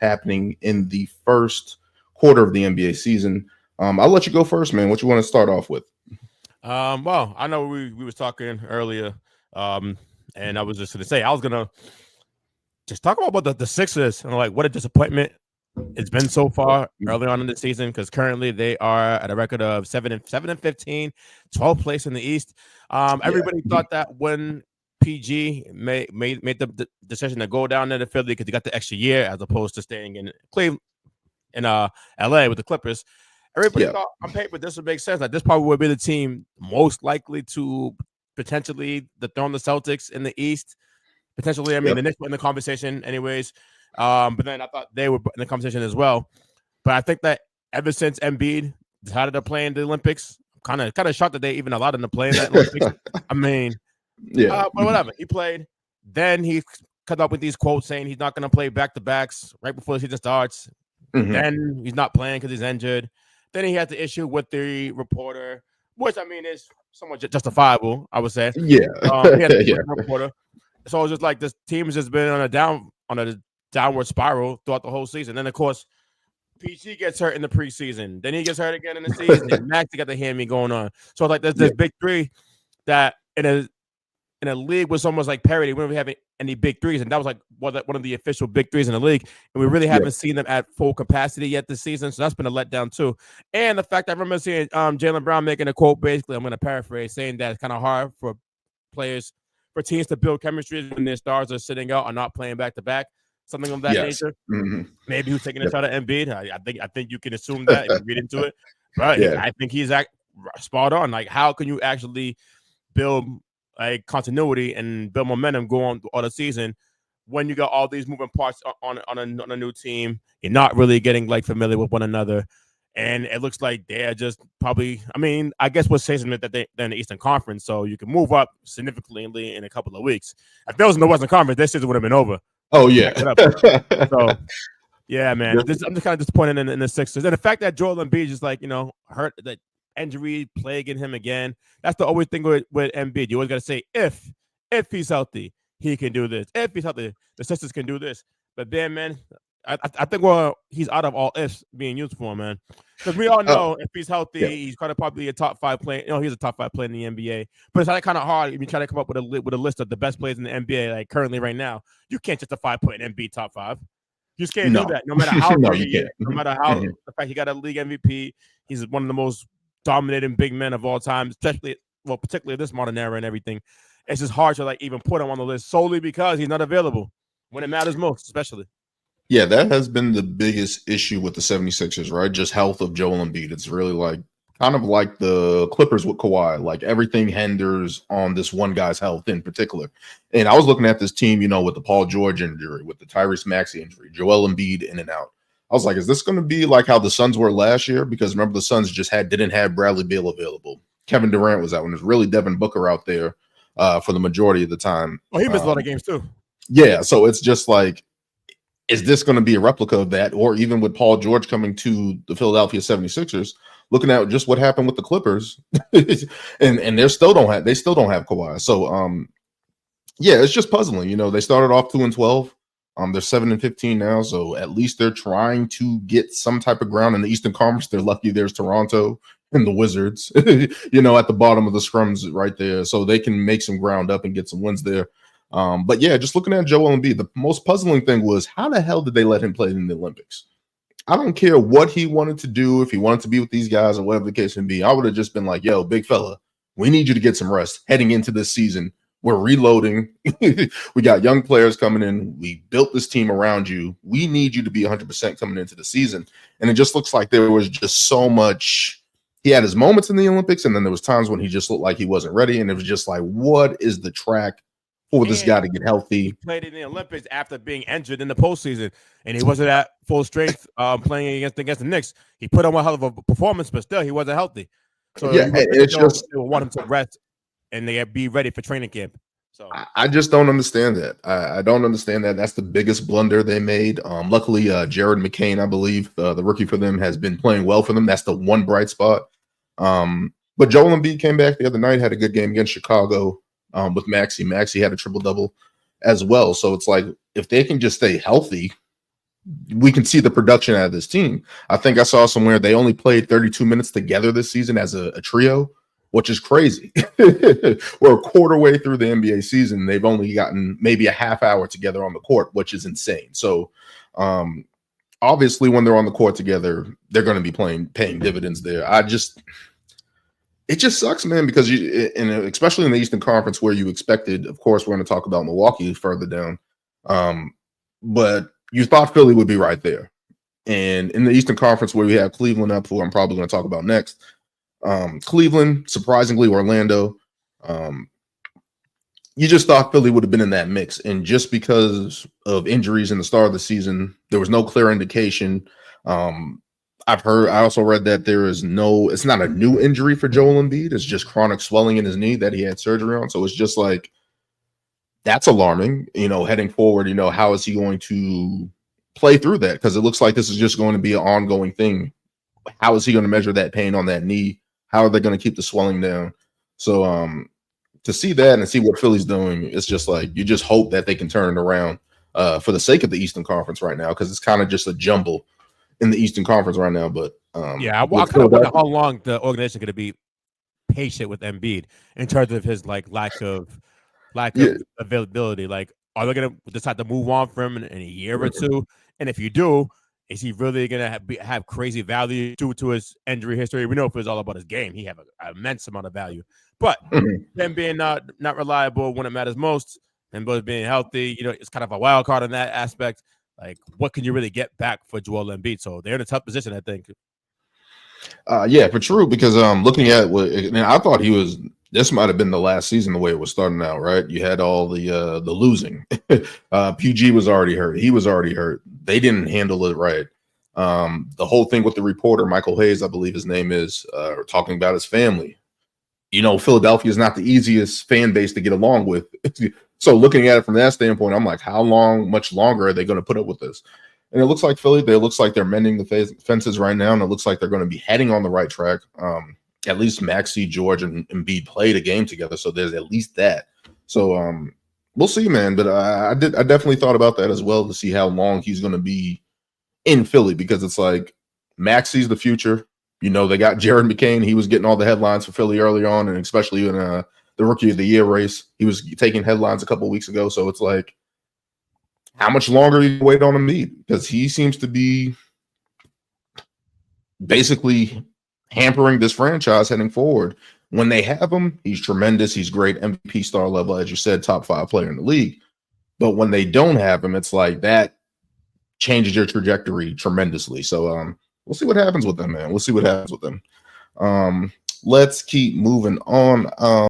happening in the first quarter of the NBA season. I'll let you go first, man. What you want to start off with? Well, I know we was talking earlier, and I was just going to say I was going to just talk about the Sixers and like what a disappointment it's been so far early on in the season, because currently they are at a record of 7-15, 12th place in the East. Everybody thought that when PG made the decision to go down there to Philly because he got the extra year as opposed to staying in Cleveland, in LA with the Clippers. Everybody thought on paper this would make sense. Like this probably would be the team most likely to potentially dethrone the Celtics in the East. Potentially, I mean, the Knicks were in the conversation anyways. But then I thought they were in the conversation as well. But I think that ever since Embiid decided to play in the Olympics, kind of shocked that they even allowed him to play in that Olympics. I mean, but whatever. He played. Then he cut up with these quotes saying he's not going to play back-to-backs right before the season starts. Then he's not playing because he's injured. Then he had the issue with the reporter, which I mean is somewhat justifiable, I would say. He had the reporter. So it's just like this team has just been on a downward spiral throughout the whole season. Then of course, PG gets hurt in the preseason. Then he gets hurt again in the season. And Max got the hammy going on. So like there's this big three that in a league was almost like parity. We don't really have any big threes, and that was like one of the official big threes in the league. And we really haven't seen them at full capacity yet this season. So that's been a letdown too. And the fact that I remember seeing Jaylen Brown making a quote, basically, I'm going to paraphrase, saying that it's kind of hard for teams to build chemistry when their stars are sitting out or not playing back to back, something of that nature. Maybe who's taking a shot at Embiid. I think you can assume that if you read into it. But I think he's spot on. Like, how can you actually build like continuity and build momentum going all the season when you got all these moving parts on a new team? You're not really getting like familiar with one another, and it looks like they're just probably. I mean, I guess what's saying that they're in the Eastern Conference, so you can move up significantly in a couple of weeks. If there was no Western Conference, this season would have been over. Oh yeah. So yeah, man, I'm just kind of disappointed in the Sixers, and the fact that Joel Embiid is like hurt, that injury plaguing him again. That's the always thing with Embiid. You always got to say if he's healthy, he can do this. If he's healthy, the Sixers can do this. But then, man, I think he's out of all ifs being used for him, man. Because we all know if he's healthy, he's kind of probably a top 5 player. He's a top 5 player in the NBA. But it's kind of hard if you try to come up with a list of the best players in the NBA, like currently right now. You can't justify putting Embiid top 5. You just can't do that. No matter how great he is, no matter how the fact he got a league MVP, he's one of the most dominating big men of all time, particularly this modern era and everything. It's just hard to like even put him on the list solely because he's not available when it matters most, especially. Yeah, that has been the biggest issue with the 76ers, right? Just health of Joel Embiid. It's really kind of like the Clippers with Kawhi. Like everything hinders on this one guy's health in particular. And I was looking at this team, with the Paul George injury, with the Tyrese Maxey injury, Joel Embiid in and out. I was like, is this going to be like how the Suns were last year? Because remember, the Suns just didn't have Bradley Beal available. Kevin Durant was out, and there's really Devin Booker out there for the majority of the time. Oh, he missed a lot of games too. Yeah, so it's just like, is this going to be a replica of that? Or even with Paul George coming to the Philadelphia 76ers, looking at just what happened with the Clippers, and they still don't have Kawhi. So it's just puzzling. They started off 2-12. They're 7-15 now, so at least they're trying to get some type of ground in the Eastern Conference. They're lucky there's Toronto and the Wizards, at the bottom of the scrums right there, so they can make some ground up and get some wins there. But yeah, just looking at Joel Embiid, the most puzzling thing was how the hell did they let him play in the Olympics? I don't care what he wanted to do, if he wanted to be with these guys or whatever the case may be. I would have just been like, yo, big fella, we need you to get some rest heading into this season. We're reloading. We got young players coming in. We built this team around you. We need you to be 100% coming into the season. And it just looks like there was just so much. He had his moments in the Olympics, and then there was times when he just looked like he wasn't ready. And it was just like, what is the track for this guy to get healthy? He played in the Olympics after being injured in the postseason, and he wasn't at full strength playing against the Knicks. He put on a hell of a performance, but still, he wasn't healthy. So it's just they want him to rest and they be ready for training camp. So I just don't understand that. I don't understand that. That's the biggest blunder they made. Luckily, Jared McCain, I believe, the rookie for them, has been playing well for them. That's the one bright spot. But Joel Embiid came back the other night, had a good game against Chicago with Maxey. Maxey had a triple-double as well. So it's like, if they can just stay healthy, we can see the production out of this team. I think I saw somewhere they only played 32 minutes together this season as a trio, which is crazy. We're a quarter way through the NBA season. They've only gotten maybe a half hour together on the court, which is insane. So obviously when they're on the court together, they're going to be paying dividends there. It just sucks, man, because especially in the Eastern Conference where you expected, of course, we're going to talk about Milwaukee further down. But you thought Philly would be right there. And in the Eastern Conference where we have Cleveland up, who I'm probably going to talk about next, Cleveland, surprisingly, Orlando, you just thought Philly would have been in that mix. And just because of injuries in the start of the season, there was no clear indication. I also read that it's not a new injury for Joel Embiid. It's just chronic swelling in his knee that he had surgery on. So it's just like, that's alarming, heading forward. How is he going to play through that? Because it looks like this is just going to be an ongoing thing. How is he going to measure that pain on that knee? How are they going to keep the swelling down? So to see that and see what Philly's doing, it's just like, you just hope that they can turn it around for the sake of the Eastern Conference right now, because it's kind of just a jumble in the Eastern Conference right now. But I kind of wonder how long the organization is going to be patient with Embiid in terms of his lack of availability. Like, are they going to decide to move on from him in a year or two? And if you do, is he really going to have crazy value due to his injury history? We know if it was all about his game, he have an immense amount of value. But him being not reliable when it matters most, and both being healthy, it's kind of a wild card in that aspect. Like, what can you really get back for Joel Embiid? So they're in a tough position, I think. Yeah, for true. Because looking at I thought this might have been the last season the way it was starting out, right? You had all the losing. PG was already hurt. He was already hurt. They didn't handle it right. The whole thing with the reporter, Michael Hayes, I believe his name is, talking about his family. Philadelphia is not the easiest fan base to get along with. So looking at it from that standpoint, I'm like, much longer are they going to put up with this? And it looks like Philly, they're mending the fences right now, and it looks like they're going to be heading on the right track. At least Maxey, George, and Embiid played a game together, so there's at least that. So we'll see, man. But I definitely thought about that as well, to see how long he's going to be in Philly, because it's like Maxey's the future. They got Jared McCain. He was getting all the headlines for Philly early on, and especially in the Rookie of the Year race. He was taking headlines a couple of weeks ago. So it's like, how much longer you wait on Embiid? Because he seems to be basically hampering this franchise heading forward. When they have him, he's tremendous. He's great, MVP star level, as you said, top 5 player in the league. But when they don't have him, it's like that changes your trajectory tremendously. So we'll see what happens with them, man. We'll see what happens with them. Let's keep moving on.